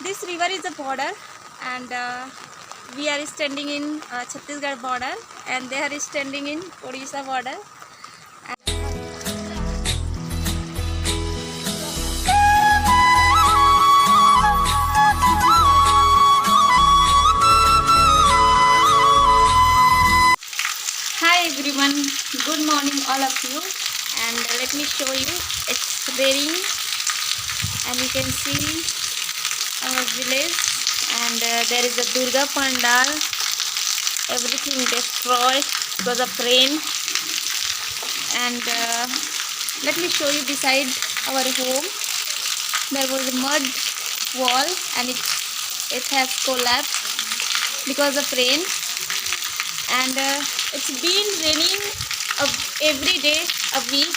This river is a border, and we are standing in Chhattisgarh border, and they are standing in Odisha border. Hi everyone, good morning all of you, and let me show you. It's raining, and you can see our village, and there is a Durga Pandal. Everything destroyed because of rain, and let me show you beside our home. There was a mud wall, and it has collapsed because of rain, and it's been raining every day a week,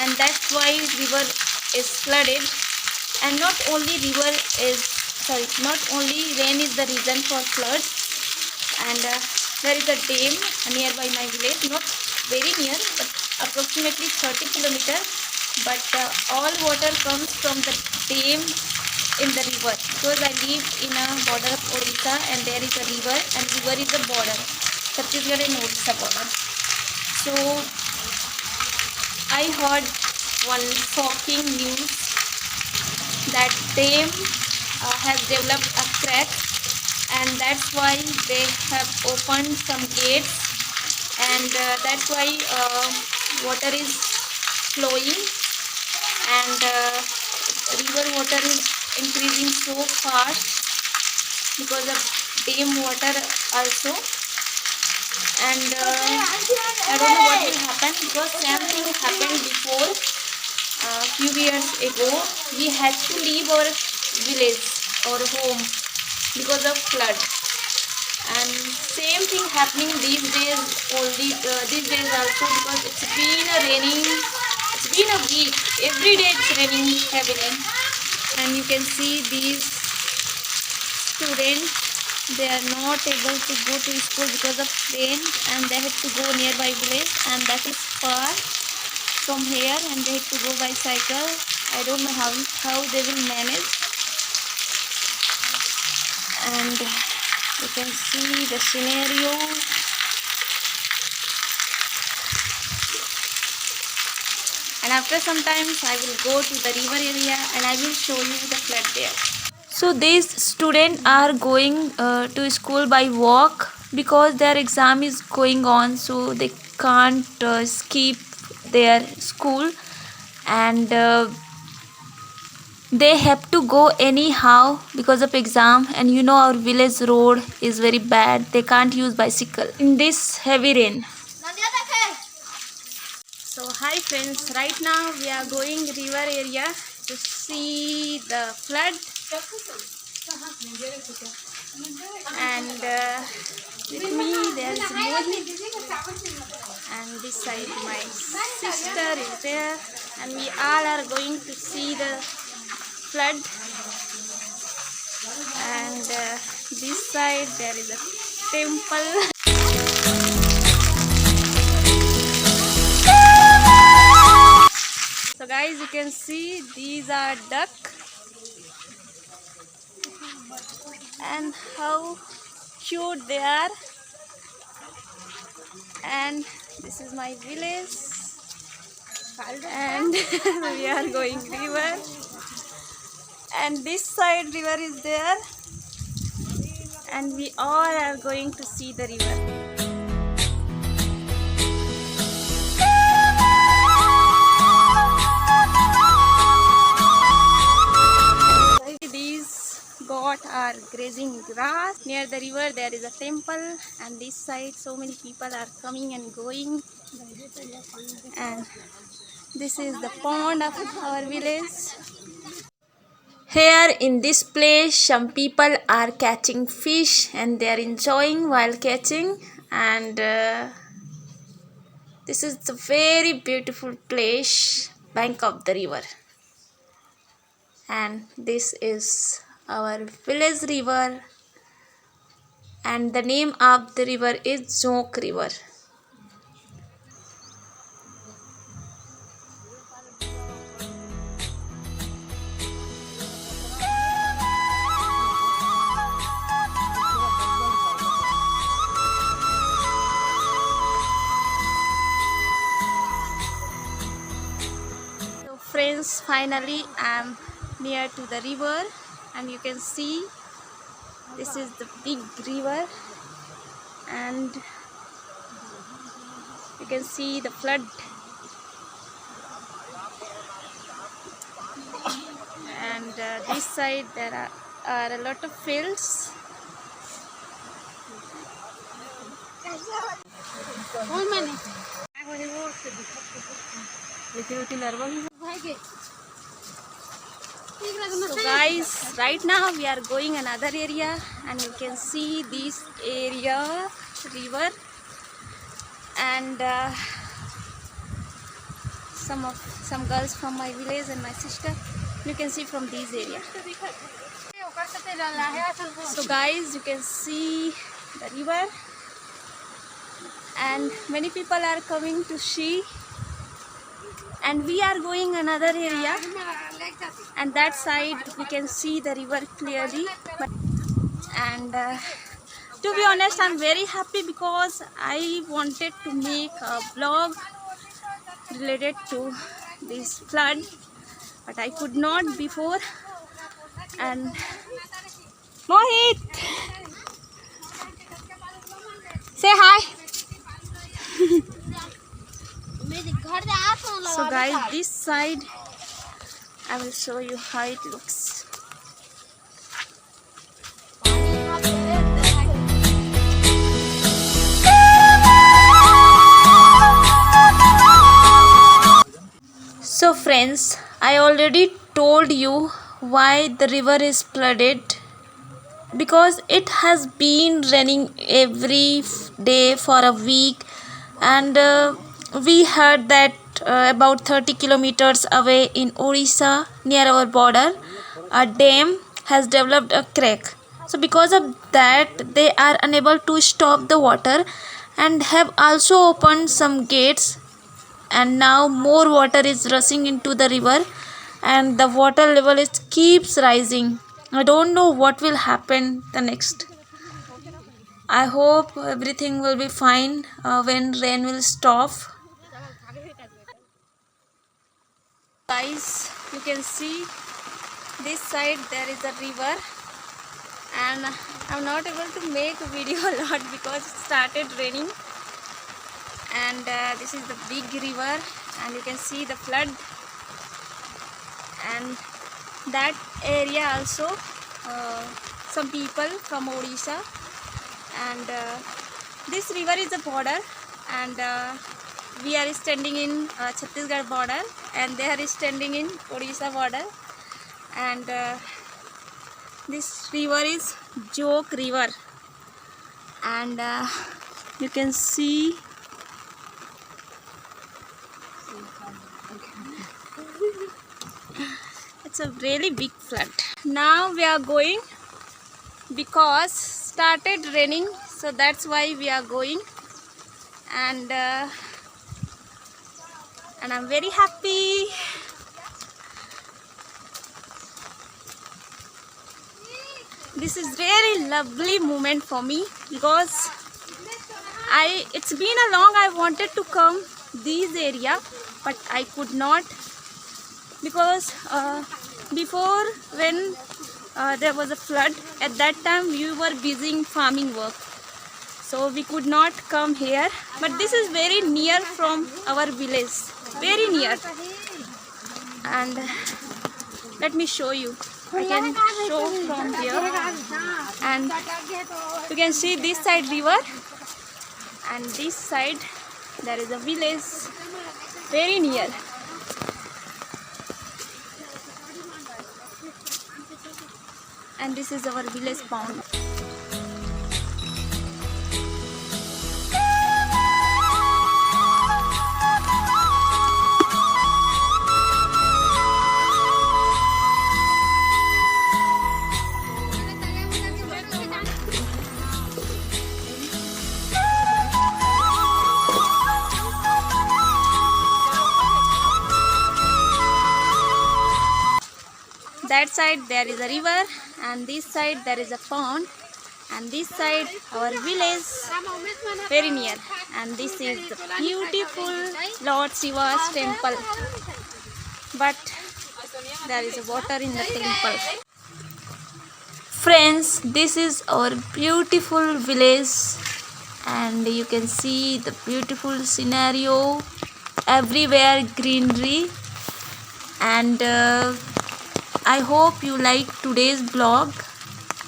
and that's why river is flooded. And not only not only rain is the reason for floods, and there is a dam nearby my village, not very near but approximately 30 kilometers, but all water comes from the dam in the river, because I live in a border of Odisha, and there is a river, and river is a border, Chhattisgarh and Odisha border. So I heard one shocking news that dam has developed a crack, and that's why they have opened some gates, and that's why water is flowing, and river water is increasing so fast because of dam water also. And I don't know what will happen, because same thing happened before. Few years ago we had to leave our village or home because of flood, and same thing happening these days also, because it's been a raining, it's been a week, every day it's raining heavily. And you can see these students, they are not able to go to school because of rain, and they have to go nearby village, and that is far from here, and they have to go by cycle. I don't know how they will manage. And you can see the scenario. And after some time I will go to the river area, and I will show you the flood there. So these students are going to school by walk, because their exam is going on, so they can't skip their school, and they have to go anyhow because of exam. And you know our village road is very bad, they can't use bicycle in this heavy rain. So hi friends, right now we are going river area to see the flood, and with me there is Mohit, and this side my sister is there, and we all are going to see the flood. And this side there is a temple. So guys, you can see these are duck, and how cute they are. And this is my village, and we are going river, and this side river is there, and we all are going to see the river. Goat are grazing grass near the river. There is a temple, and this side so many people are coming and going, and this is the pond of our village. Here in this place some people are catching fish, and they are enjoying while catching, and this is the very beautiful place, bank of the river. And this is our village river, and the name of the river is Zonk River. finally I am near to the river, and you can see this is the big river, and you can see the flood, and this side there are a lot of fields. So guys, right now we are going another area, and you can see this area river, and some girls from my village and my sister, you can see from this area. So guys, you can see the river, and many people are coming to see, and we are going another area, and that side we can see the river clearly. And to be honest, I'm very happy because I wanted to make a vlog related to this flood, but I could not before. And Mohit, say hi. So guys, this side I will show you how it looks. So friends, I already told you why the river is flooded, because it has been raining every day for a week, and we heard that about 30 kilometers away in Odisha, near our border, a dam has developed a crack. So because of that, they are unable to stop the water, and have also opened some gates, and now more water is rushing into the river, and the water level is keeps rising. I don't know what will happen the next. I hope everything will be fine when rain will stop. Guys, you can see this side there is a river, and I'm not able to make a video a lot because it started raining, and this is the big river, and you can see the flood, and that area also some people from Odisha, and this river is a border, and we are standing in Chhattisgarh border, and they are standing in Odisha border, and this river is Joke river, and you can see it's a really big flood. Now we are going because started raining, so that's why we are going, and I'm very happy. This is really lovely moment for me because it's been a long I wanted to come this area, but I could not, because before when there was a flood, at that time we were busy in farming work, so we could not come here. But this is very near from our village, very near, and let me show you. I can show from here, and you can see this side river, and this side there is a village very near. And this is our village pond. That side there is a river, and this side there is a pond, and this side our village very near, and this is the beautiful Lord Shiva's temple. But There is water in the temple. Friends, this is our beautiful village, and you can see the beautiful scenario, everywhere greenery. And I hope you like today's vlog,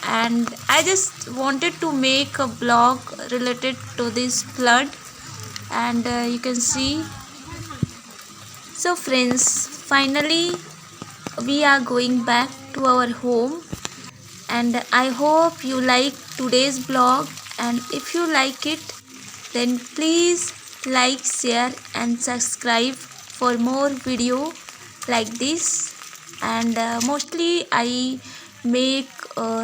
and I just wanted to make a vlog related to this flood. And you can see, so friends, finally we are going back to our home, and I hope you like today's vlog. And if you like it, then please like, share and subscribe for more video like this. And mostly I make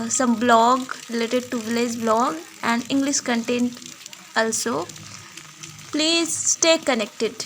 some blog related to village blog and English content also. Please stay connected.